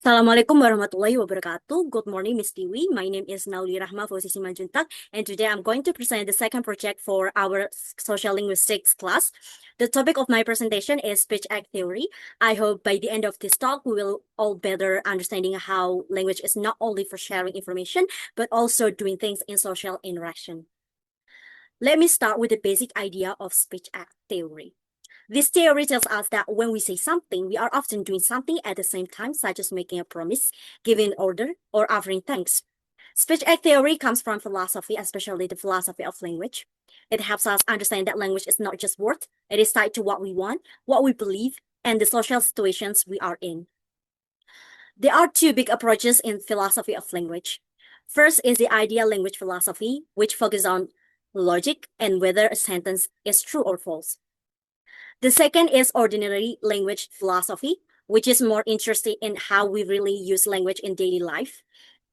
Assalamualaikum warahmatullahi wabarakatuh. Good morning, Miss Tiwi. My name is Nauli Rahma Fauzi Simanjuntak, and today I'm going to present the second project for our social linguistics class. The topic of my presentation is speech act theory. I hope by the end of this talk, we will all better understanding how language is not only for sharing information, but also doing things in social interaction. Let me start with the basic idea of speech act theory. This theory tells us that when we say something, we are often doing something at the same time, such as making a promise, giving an order, or offering thanks. Speech act theory comes from philosophy, especially the philosophy of language. It helps us understand that language is not just words, it is tied to what we want, what we believe, and the social situations we are in. There are two big approaches in philosophy of language. First is the ideal language philosophy, which focuses on logic and whether a sentence is true or false. The second is ordinary language philosophy, which is more interested in how we really use language in daily life.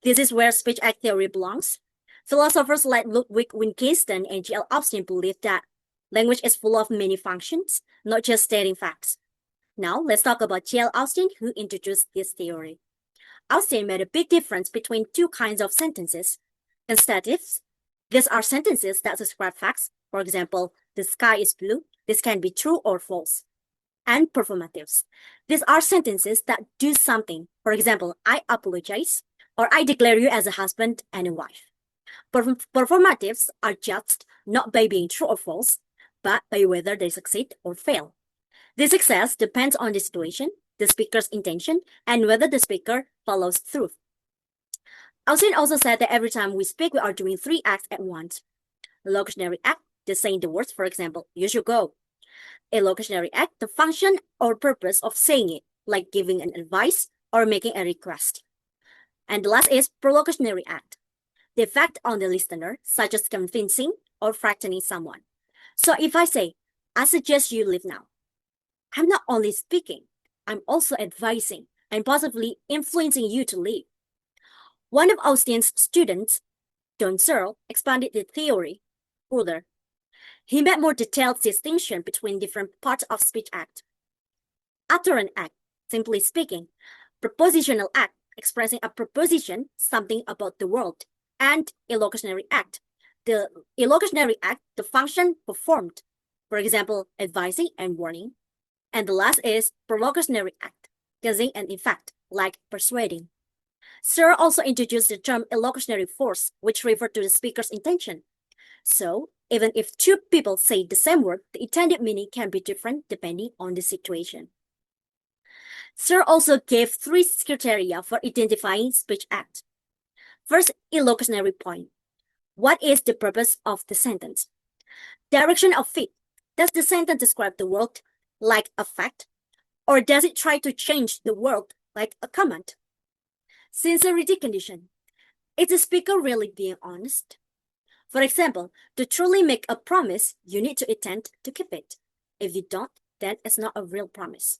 This is where speech act theory belongs. Philosophers like Ludwig Wittgenstein and G.L. Austin believe that language is full of many functions, not just stating facts. Now, let's talk about G.L. Austin, who introduced this theory. Austin made a big difference between two kinds of sentences. Constatives, these are sentences that describe facts. For example, the sky is blue. This can be true or false. And performatives. These are sentences that do something. For example, I apologize, or I declare you as a husband and a wife. Performatives are judged not by being true or false, but by whether they succeed or fail. The success depends on the situation, the speaker's intention, and whether the speaker follows through. Austin also said that every time we speak, we are doing three acts at once. Locutionary act, just saying the words, for example, you should go. A locutionary act, the function or purpose of saying it, like giving an advice or making a request. And the last is prolocutionary act, the effect on the listener, such as convincing or frightening someone. So if I say, I suggest you leave now, I'm not only speaking, I'm also advising and possibly influencing you to leave. One of Austin's students, John Searle, expanded the theory further. He made more detailed distinction between different parts of speech act. Utterant act, simply speaking, propositional act, expressing a proposition, something about the world, and illocutionary act. The illocutionary act, the function performed, for example, advising and warning. And the last is prolocutionary act, causing an effect, like persuading. Searle also introduced the term illocutionary force, which referred to the speaker's intention. So, even if two people say the same word, the intended meaning can be different depending on the situation. Searle also gave three criteria for identifying speech act. First, illocutionary point. What is the purpose of the sentence? Direction of fit. Does the sentence describe the world like a fact? Or does it try to change the world like a comment? Sincerity condition. Is the speaker really being honest? For example, to truly make a promise, you need to intend to keep it. If you don't, then it's not a real promise.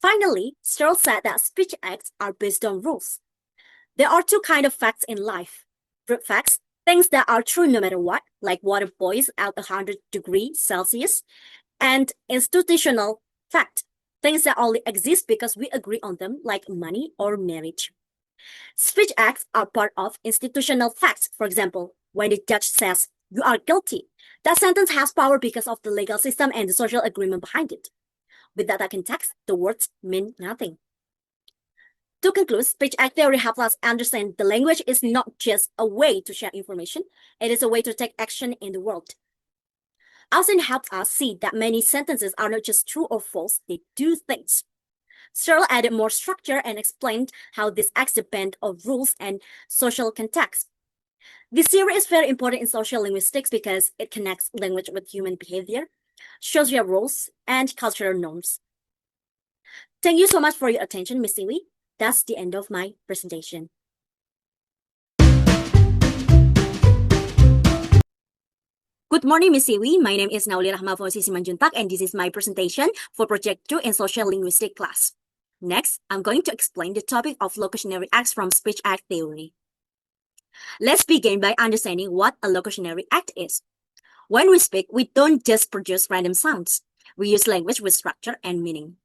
Finally, Searle said that speech acts are based on rules. There are two kinds of facts in life. Brute facts, things that are true no matter what, like water boils at 100 degrees Celsius, and institutional fact, things that only exist because we agree on them, like money or marriage. Speech acts are part of institutional facts. For example, when the judge says, you are guilty, that sentence has power because of the legal system and the social agreement behind it. Without that context, the words mean nothing. To conclude, speech act theory helps us understand the language is not just a way to share information, it is a way to take action in the world. Austin helps us see that many sentences are not just true or false, they do things. Searle added more structure and explained how these acts depend on rules and social context. This theory is very important in social linguistics because it connects language with human behavior, social roles, and cultural norms. Thank you so much for your attention, Ms. Siwi. That's the end of my presentation. Good morning, Ms. Siwi. My name is Nauli Rahma Fauzi Simanjuntak, and this is my presentation for Project 2 in Social Linguistics class. Next, I'm going to explain the topic of locutionary acts from speech act theory. Let's begin by understanding what a locutionary act is. When we speak, we don't just produce random sounds. We use language with structure and meaning.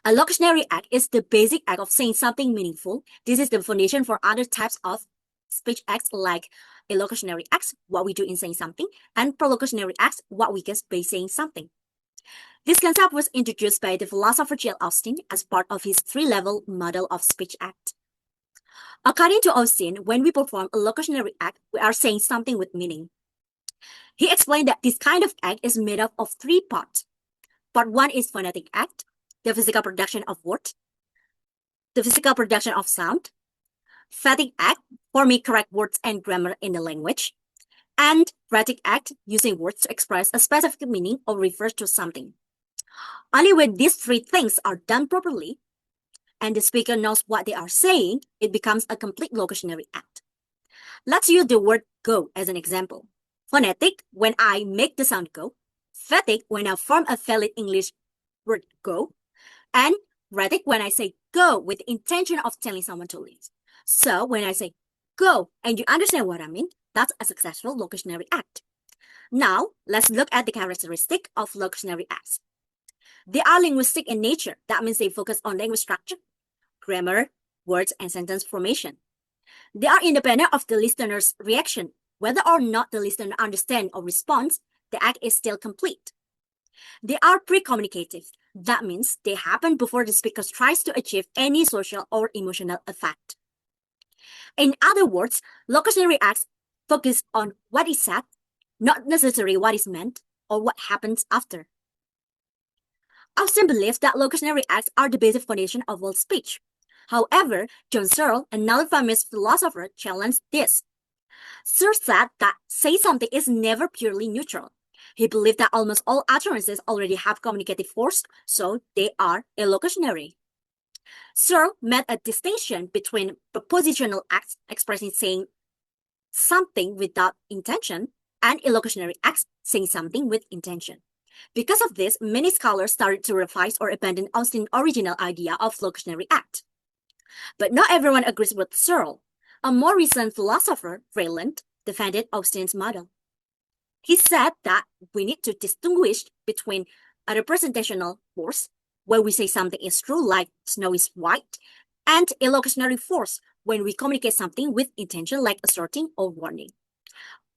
A locutionary act is the basic act of saying something meaningful. This is the foundation for other types of speech acts like illocutionary acts, what we do in saying something, and prolocutionary acts, what we get by saying something. This concept was introduced by the philosopher Jane Austen as part of his three-level model of speech act. According to Austen, when we perform a locutionary act, we are saying something with meaning. He explained that this kind of act is made up of three parts. Part one is phonetic act, the physical production of words, the physical production of sound, phatic act, forming correct words and grammar in the language, and rhetoric act, using words to express a specific meaning or refer to something. Only when these three things are done properly and the speaker knows what they are saying, it becomes a complete locutionary act. Let's use the word go as an example. Phonetic, when I make the sound go. Phatic, when I form a valid English word go. And rhetoric, when I say go with the intention of telling someone to leave. So when I say go and you understand what I mean, that's a successful locutionary act. Now, let's look at the characteristic of locutionary acts. They are linguistic in nature. That means they focus on language structure, grammar, words, and sentence formation. They are independent of the listener's reaction. Whether or not the listener understands or responds, the act is still complete. They are pre-communicative. That means they happen before the speaker tries to achieve any social or emotional effect. In other words, locutionary acts focus on what is said, not necessarily what is meant or what happens after. Austen believes that locutionary acts are the basic foundation of all speech. However, John Searle, another famous philosopher, challenged this. Searle said that say something is never purely neutral. He believed that almost all utterances already have communicative force, so they are illocutionary. Searle made a distinction between propositional acts expressing saying something without intention and illocutionary acts saying something with intention. Because of this, many scholars started to revise or abandon Austen's original idea of locutionary act. But not everyone agrees with Searle. A more recent philosopher, Vreeland, defended Austen's model. He said that we need to distinguish between a representational force, where we say something is true like snow is white, and illocutionary force, when we communicate something with intention like asserting or warning.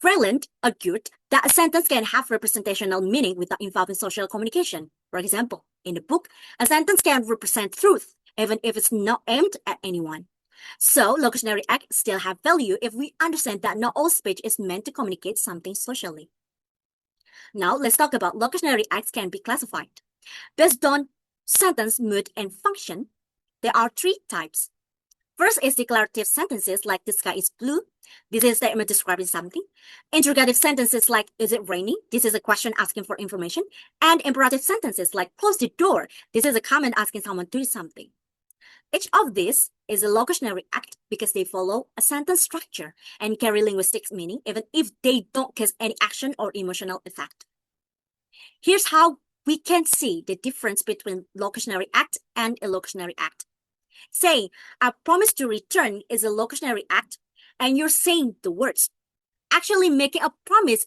Vreeland argued that a sentence can have representational meaning without involving social communication. For example, in the book, a sentence can represent truth, even if it's not aimed at anyone. So, locutionary acts still have value if we understand that not all speech is meant to communicate something socially. Now, let's talk about locutionary acts can be classified. Based on sentence, mood, and function, there are three types. First is declarative sentences like the sky is blue. This is a statement describing something. Interrogative sentences like is it raining? This is a question asking for information. And imperative sentences like close the door. This is a command asking someone to do something. Each of these is a locutionary act because they follow a sentence structure and carry linguistic meaning even if they don't cause any action or emotional effect. Here's how we can see the difference between locutionary act and illocutionary act. Say, I promise to return is a locutionary act, and you're saying the words. Actually making a promise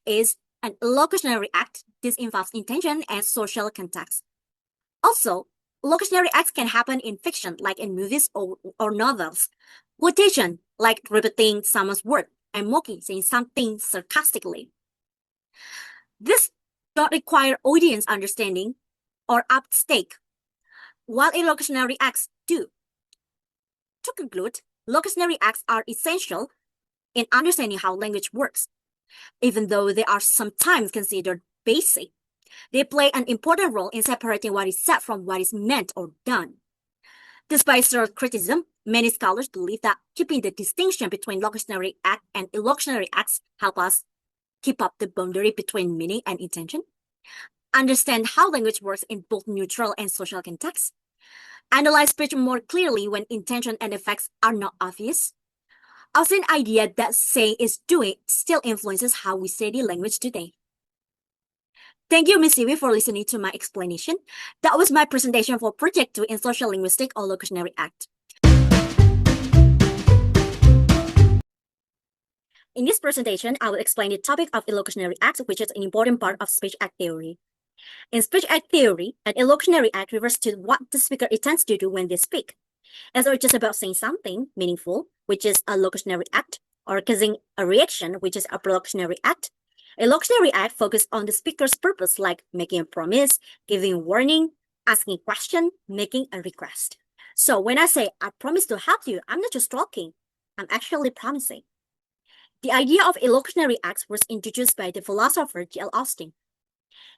is an illocutionary act. This involves intention and social context. Also, locutionary acts can happen in fiction, like in movies or novels. Quotation, like repeating someone's word, and mocking, saying something sarcastically. This don't require audience understanding or at stake, while illocutionary acts do. To conclude, locutionary acts are essential in understanding how language works. Even though they are sometimes considered basic, they play an important role in separating what is said from what is meant or done. Despite Searle's criticism, many scholars believe that keeping the distinction between locutionary act and illocutionary acts help us keep up the boundary between meaning and intention, understand how language works in both neutral and social contexts, analyze speech more clearly when intention and effects are not obvious. Also, an idea that saying is doing still influences how we study language today. Thank you, Ms. Siwi, for listening to my explanation. That was my presentation for Project 2 in Social Linguistics or Locutionary Act. In this presentation, I will explain the topic of illocutionary acts, which is an important part of speech act theory. In speech act theory, an illocutionary act refers to what the speaker intends to do when they speak. It's not just about saying something meaningful, which is a locutionary act, or causing a reaction, which is a prolocutionary act. A locutionary act focuses on the speaker's purpose, like making a promise, giving a warning, asking a question, making a request. So when I say, I promise to help you, I'm not just talking, I'm actually promising. The idea of illocutionary acts was introduced by the philosopher J.L. Austin.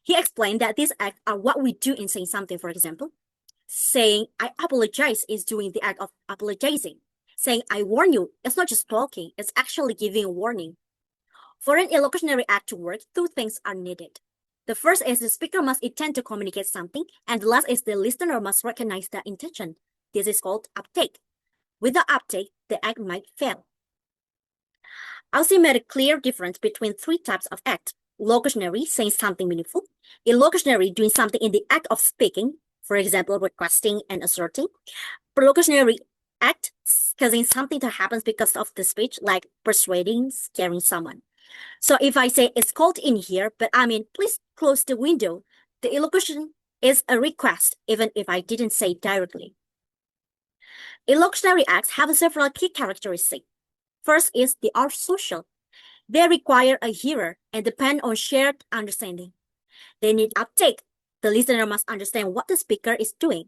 He explained that these acts are what we do in saying something, for example. Saying, I apologize is doing the act of apologizing. Saying, I warn you, it's not just talking, it's actually giving a warning. For an illocutionary act to work, two things are needed. The first is the speaker must intend to communicate something, and the last is the listener must recognize that intention. This is called uptake. Without uptake, the act might fail. Austin made a clear difference between three types of act. Locutionary, saying something meaningful. Illocutionary, doing something in the act of speaking, for example, requesting and asserting. Prolocutionary act, causing something to happen because of the speech, like persuading, scaring someone. So if I say it's cold in here, but I mean, please close the window, the illocution is a request, even if I didn't say it directly. Illocutionary acts have several key characteristics. First is they are social. They require a hearer and depend on shared understanding. They need uptake. The listener must understand what the speaker is doing.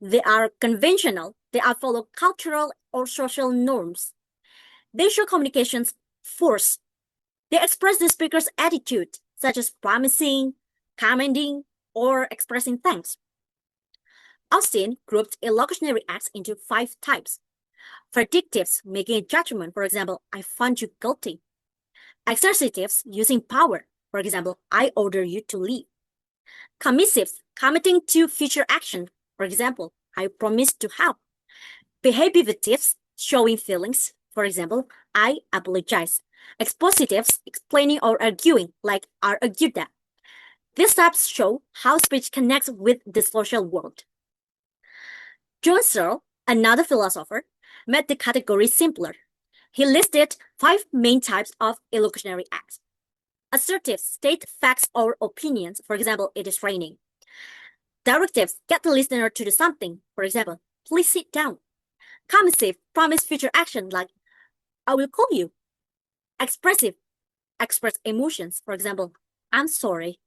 They are conventional. They are follow cultural or social norms. They show communication's force. They express the speaker's attitude, such as promising, commending, or expressing thanks. Austin grouped illocutionary acts into 5 types. Verdictives, making a judgment, for example, I find you guilty. Exercitives, using power, for example, I order you to leave. Commissives, committing to future action, for example, I promise to help. Behavioratives, showing feelings, for example, I apologize. Expositives, explaining or arguing, like I argued that. These types show how speech connects with the social world. John Searle, another philosopher, made the category simpler. He listed 5 main types of illocutionary acts. Assertives state facts or opinions, for example, it is raining. Directives get the listener to do something, for example, please sit down. Commissive promise future action, like I will call you. Expressive express emotions, for example, I'm sorry.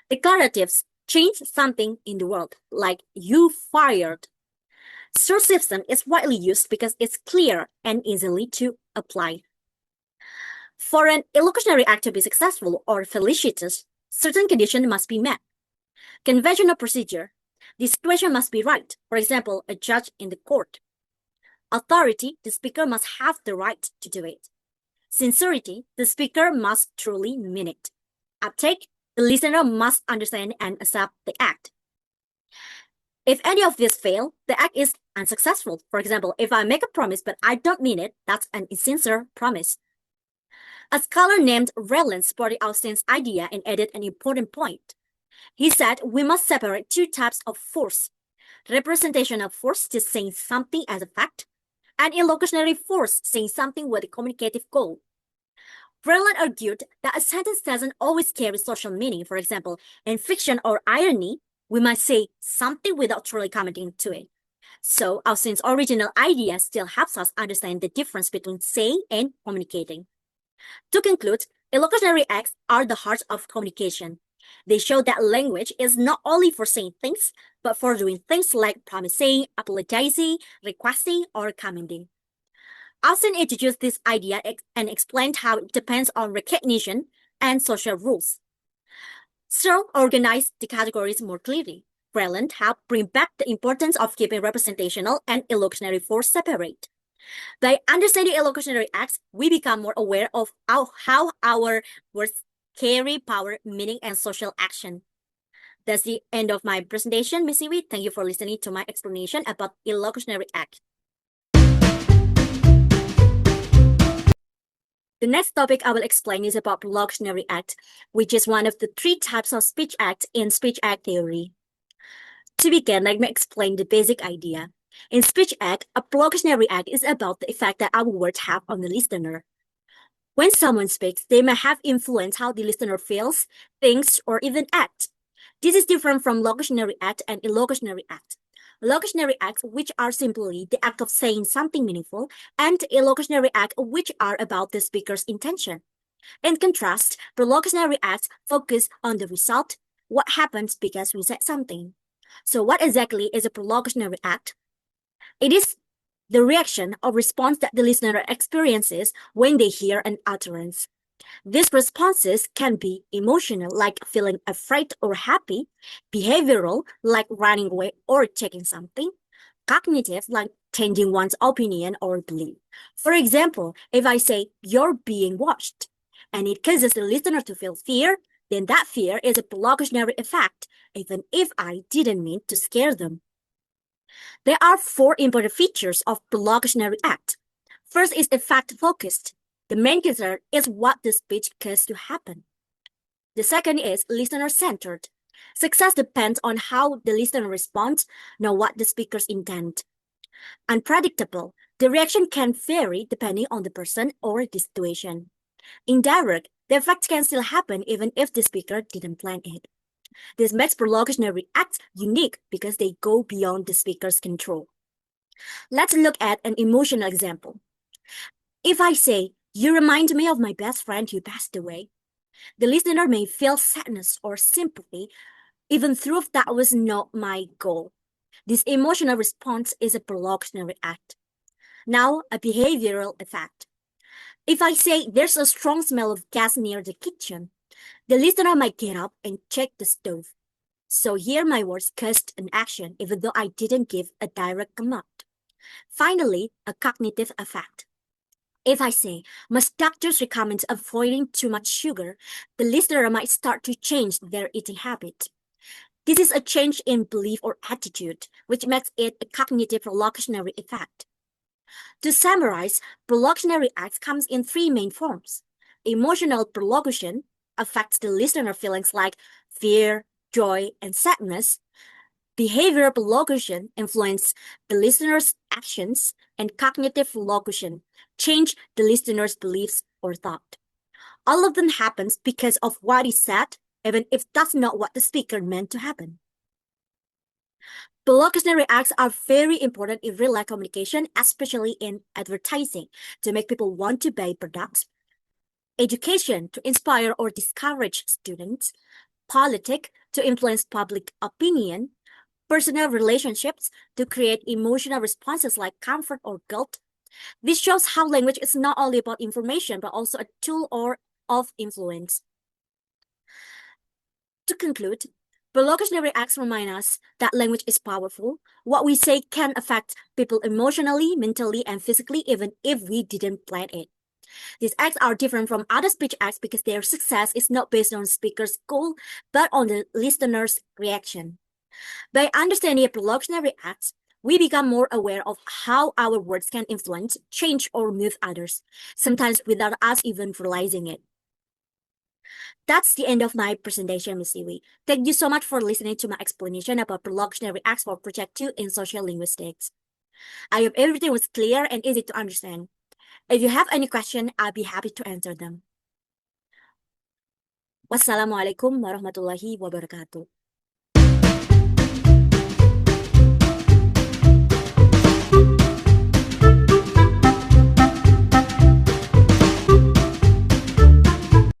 Declaratives change something in the world, like you fired. Search system is widely used because it's clear and easily to apply. For an illocutionary act to be successful or felicitous, certain conditions must be met. Conventional procedure, the situation must be right, for example, a judge in the court. Authority, the speaker must have the right to do it. Sincerity, the speaker must truly mean it. Uptake, the listener must understand and accept the act. If any of these fail, the act is unsuccessful. For example, if I make a promise but I don't mean it, that's an insincere promise. A scholar named Raylan supported Austin's idea and added an important point. He said we must separate 2 types of force. Representation of force is saying something as a fact, and illocutionary force saying something with a communicative goal. Raylan argued that a sentence doesn't always carry social meaning. For example, in fiction or irony, we might say something without truly commenting to it. So Austin's original idea still helps us understand the difference between saying and communicating. To conclude, illocutionary acts are the heart of communication. They show that language is not only for saying things, but for doing things like promising, apologizing, requesting, or commending. Austin introduced this idea and explained how it depends on recognition and social rules. Searle organized the categories more clearly. Raylan helped bring back the importance of keeping representational and illocutionary force separate. By understanding illocutionary acts, we become more aware of how our words carry power, meaning, and social action. That's the end of my presentation, Ms. Iwi. Thank you for listening to my explanation about illocutionary act. The next topic I will explain is about prolocutionary act, which is one of the 3 types of speech act in speech act theory. To begin, let me explain the basic idea. In speech act, a prolocutionary act is about the effect that our words have on the listener. When someone speaks, they may have influenced how the listener feels, thinks, or even acts. This is different from locutionary act and illocutionary act. Locutionary acts, which are simply the act of saying something meaningful, and illocutionary acts, which are about the speaker's intention. In contrast, prolocutionary acts focus on the result, what happens because we said something. So what exactly is a prolocutionary act? It is the reaction or response that the listener experiences when they hear an utterance. These responses can be emotional, like feeling afraid or happy, behavioral, like running away or taking something, cognitive, like changing one's opinion or belief. For example, if I say, "You're being watched," and it causes the listener to feel fear, then that fear is a prolocutionary effect, even if I didn't mean to scare them. There are four important features of prolocutionary act. First is effect-focused. The main concern is what the speech caused to happen. The second is listener-centered. Success depends on how the listener responds, not what the speaker's intent. Unpredictable. The reaction can vary depending on the person or the situation. Indirect. The effect can still happen even if the speaker didn't plan it. This makes prolocutionary acts unique because they go beyond the speaker's control. Let's look at an emotional example. If I say, "You remind me of my best friend who passed away," the listener may feel sadness or sympathy, even though that was not my goal. This emotional response is a prolocutionary act. Now, a behavioral effect. If I say, "There's a strong smell of gas near the kitchen," the listener might get up and check the stove. So here my words caused an action, even though I didn't give a direct command. Finally, a cognitive effect. If I say, "Must doctors recommend avoiding too much sugar," the listener might start to change their eating habit. This is a change in belief or attitude, which makes it a cognitive prolocutionary effect. To summarize, prolocutionary acts comes in three main forms. Emotional prolocution affects the listener feelings like fear, joy, and sadness. Behavioral prolocution influences the listener's actions, and cognitive prolocution change the listener's beliefs or thought. All of them happens because of what is said, even if that's not what the speaker meant to happen. Prolocutionary acts are very important in real-life communication, especially in advertising, to make people want to buy products, education, to inspire or discourage students, politics, to influence public opinion, personal relationships, to create emotional responses like comfort or guilt. This shows how language is not only about information, but also a tool of influence. To conclude, prolocutionary acts remind us that language is powerful. What we say can affect people emotionally, mentally, and physically, even if we didn't plan it. These acts are different from other speech acts because their success is not based on the speaker's goal, but on the listener's reaction. By understanding prolocutionary acts, we become more aware of how our words can influence, change, or move others, sometimes without us even realizing it. That's the end of my presentation, Ms. Iwi. Thank you so much for listening to my explanation about prolocutionary acts for Project 2 in Social Linguistics. I hope everything was clear and easy to understand. If you have any question, I'll be happy to answer them. Wassalamualaikum warahmatullahi wabarakatuh.